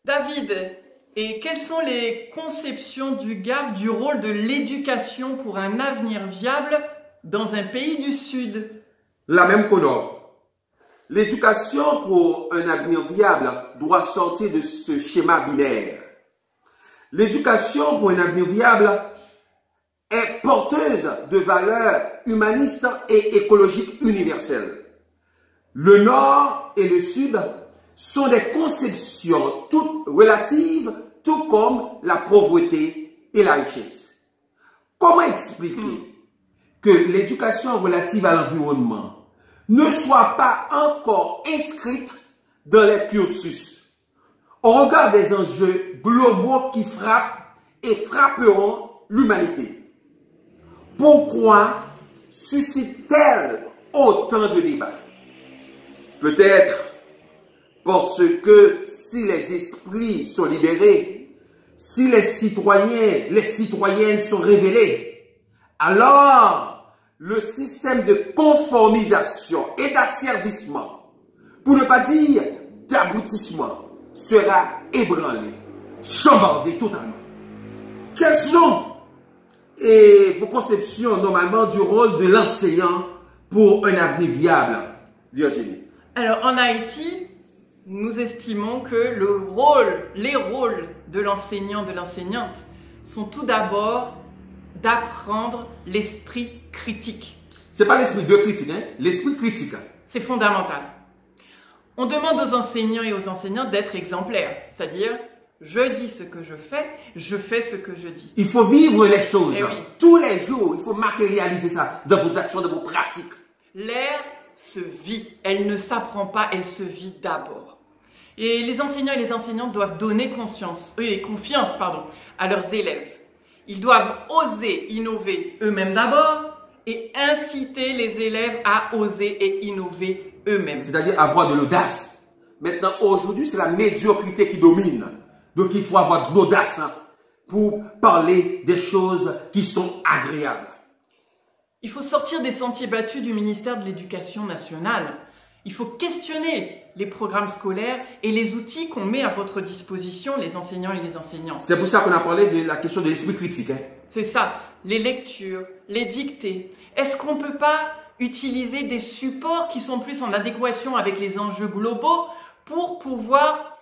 David, et quelles sont les conceptions du GAF du rôle de l'éducation pour un avenir viable dans un pays du Sud? La même qu'au Nord. L'éducation pour un avenir viable doit sortir de ce schéma binaire. L'éducation pour un avenir viable est porteuse de valeurs humanistes et écologiques universelles. Le Nord et le Sud sont des conceptions toutes relatives, tout comme la pauvreté et la richesse. Comment expliquer que l'éducation relative à l'environnement ne soit pas encore inscrite dans les cursus au regard des enjeux globaux qui frappent et frapperont l'humanité? Pourquoi suscite-t-elle autant de débats? Peut-être parce que si les esprits sont libérés, si les citoyens, les citoyennes sont révélés, alors le système de conformisation et d'asservissement, pour ne pas dire d'aboutissement, sera ébranlé, chambardé totalement. Quelles sont vos conceptions normalement du rôle de l'enseignant pour un avenir viable, Virginie? Alors en Haïti, nous estimons que les rôles de l'enseignant, de l'enseignante sont tout d'abord d'apprendre l'esprit critique. C'est pas l'esprit de critique, hein? L'esprit critique. C'est fondamental. On demande aux enseignants et aux enseignantes d'être exemplaires, c'est-à-dire je dis ce que je fais ce que je dis. Il faut vivre les choses. Eh oui. Tous les jours, il faut matérialiser ça dans vos actions, dans vos pratiques. L'air se vit, elle ne s'apprend pas, elle se vit d'abord. Et les enseignants et les enseignantes doivent donner confiance à leurs élèves. Ils doivent oser innover eux-mêmes d'abord et inciter les élèves à oser et innover eux-mêmes. C'est-à-dire avoir de l'audace. Maintenant, aujourd'hui, c'est la médiocrité qui domine. Donc, il faut avoir de l'audace pour parler des choses qui sont agréables. Il faut sortir des sentiers battus du ministère de l'Éducation nationale. Il faut questionner les programmes scolaires et les outils qu'on met à votre disposition, les enseignants et les enseignantes. C'est pour ça qu'on a parlé de la question de l'esprit critique. Hein? C'est ça, les lectures, les dictées. Est-ce qu'on ne peut pas utiliser des supports qui sont plus en adéquation avec les enjeux globaux pour pouvoir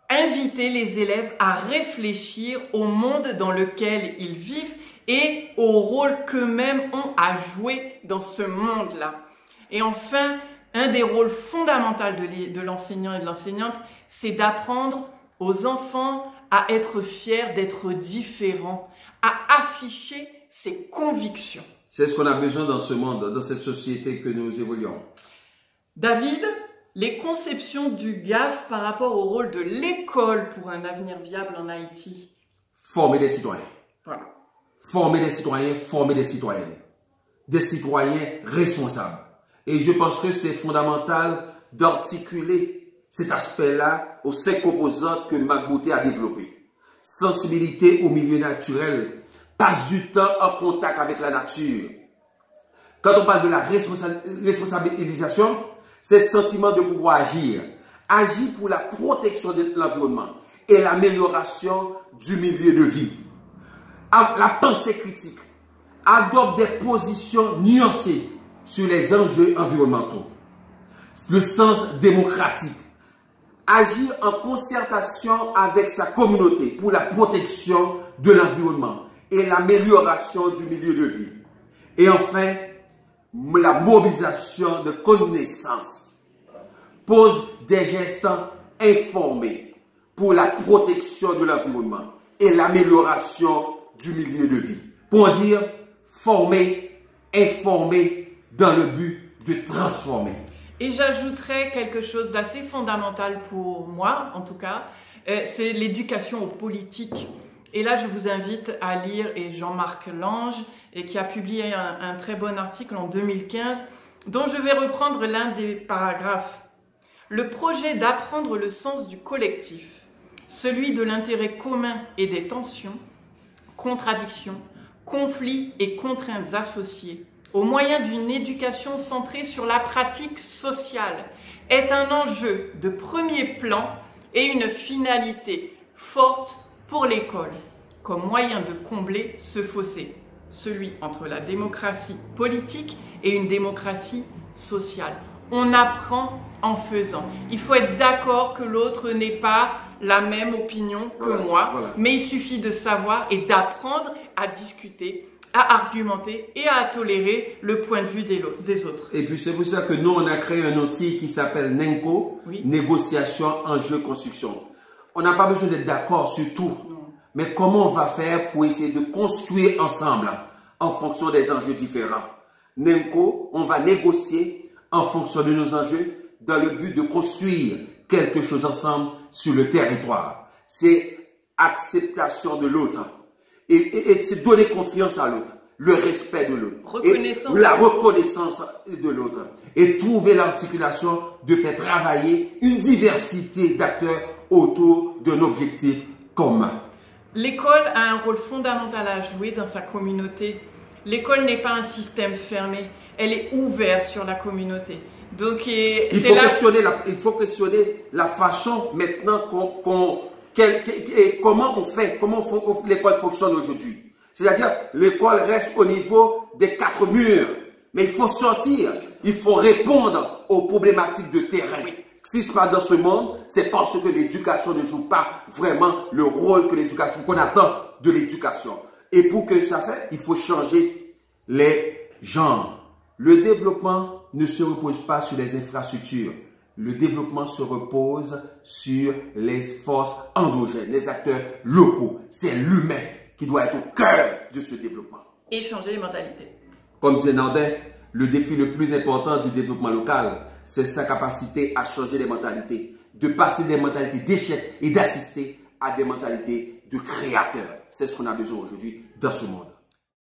inviter les élèves à réfléchir au monde dans lequel ils vivent et au rôle qu'eux-mêmes ont à jouer dans ce monde-là? Et enfin, un des rôles fondamentaux de l'enseignant et de l'enseignante, c'est d'apprendre aux enfants à être fiers d'être différents, à afficher ses convictions. C'est ce qu'on a besoin dans ce monde, dans cette société que nous évoluons. David, les conceptions du GAF par rapport au rôle de l'école pour un avenir viable en Haïti? Former des citoyens. Voilà. Former des citoyens, former des citoyennes. Des citoyens responsables. Et je pense que c'est fondamental d'articuler cet aspect-là aux 5 composantes que Magbouté a développées. Sensibilité au milieu naturel, passe du temps en contact avec la nature. Quand on parle de la responsabilisation, c'est le sentiment de pouvoir agir. Agir pour la protection de l'environnement et l'amélioration du milieu de vie. La pensée critique adopte des positions nuancées sur les enjeux environnementaux. Le sens démocratique. Agir en concertation avec sa communauté pour la protection de l'environnement et l'amélioration du milieu de vie. Et enfin, la mobilisation de connaissances. Pose des gestes informés pour la protection de l'environnement et l'amélioration du milieu de vie. Pour dire, former, informer, dans le but de transformer. Et j'ajouterais quelque chose d'assez fondamental pour moi, en tout cas, c'est l'éducation aux politiques. Et là, je vous invite à lire Jean-Marc Lange, qui a publié un très bon article en 2015, dont je vais reprendre l'un des paragraphes. Le projet d'apprendre le sens du collectif, celui de l'intérêt commun et des tensions, contradictions, conflits et contraintes associées, au moyen d'une éducation centrée sur la pratique sociale, est un enjeu de premier plan et une finalité forte pour l'école, comme moyen de combler ce fossé, celui entre la démocratie politique et une démocratie sociale. On apprend en faisant. Il faut être d'accord que l'autre n'ait pas la même opinion que moi, mais il suffit de savoir et d'apprendre à discuter, à argumenter et à tolérer le point de vue des autres. Et puis c'est pour ça que nous, on a créé un outil qui s'appelle NENCO, négociation, enjeu, construction. On n'a pas besoin d'être d'accord sur tout, mais comment on va faire pour essayer de construire ensemble en fonction des enjeux différents. NENCO, on va négocier en fonction de nos enjeux dans le but de construire quelque chose ensemble sur le territoire. C'est acceptation de l'autre et c'est donner confiance à l'autre, le respect de l'autre, la reconnaissance de l'autre et trouver l'articulation de faire travailler une diversité d'acteurs autour d'un objectif commun. L'école a un rôle fondamental à jouer dans sa communauté. L'école n'est pas un système fermé, elle est ouverte sur la communauté. Donc, il faut questionner la façon maintenant comment on fait, comment l'école fonctionne aujourd'hui. C'est-à-dire, l'école reste au niveau des 4 murs, mais il faut sortir, il faut répondre aux problématiques de terrain. Si ce n'est pas dans ce monde, c'est parce que l'éducation ne joue pas vraiment le rôle qu'on attend de l'éducation. Et pour que ça fasse, il faut changer les genres. Le développement ne se repose pas sur les infrastructures. Le développement se repose sur les forces endogènes, les acteurs locaux. C'est l'humain qui doit être au cœur de ce développement. Et changer les mentalités. Comme disait Nandin, le défi le plus important du développement local, c'est sa capacité à changer les mentalités, de passer des mentalités d'échec et d'assister à des mentalités de créateurs. C'est ce qu'on a besoin aujourd'hui dans ce monde.